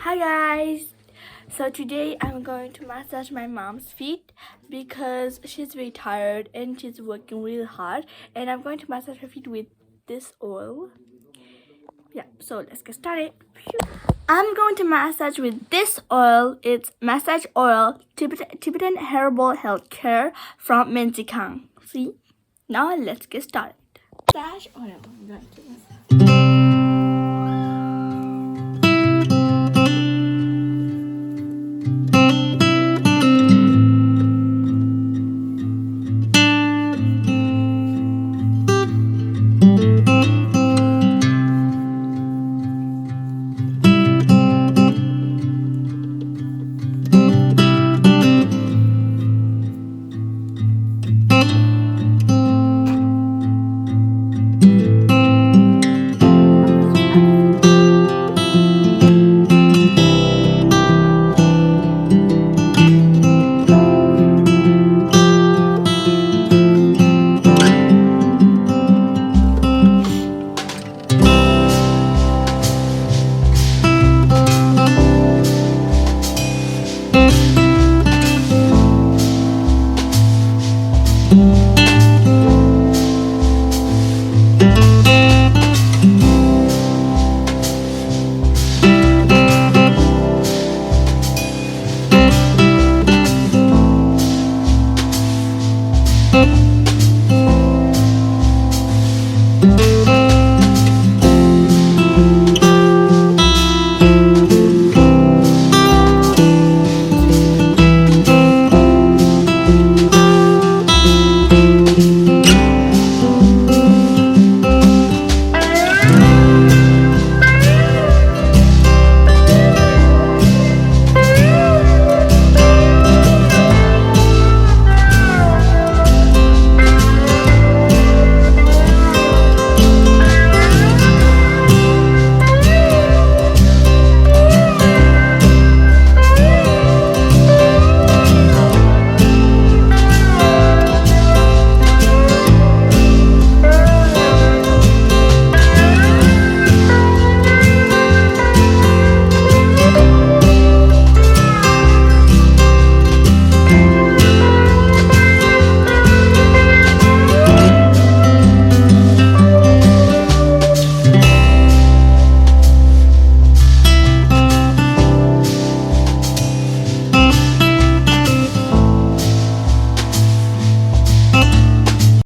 Hi guys! So today I'm going to massage my mom's feet because she's very tired and she's working really hard, and I'm going to massage her feet with this oil. Yeah, so let's get started. I'm going to massage with this oil. It's massage oil, Tibetan herbal health care from Kang. See? Now let's get started. Massage oil. I'm going to massage.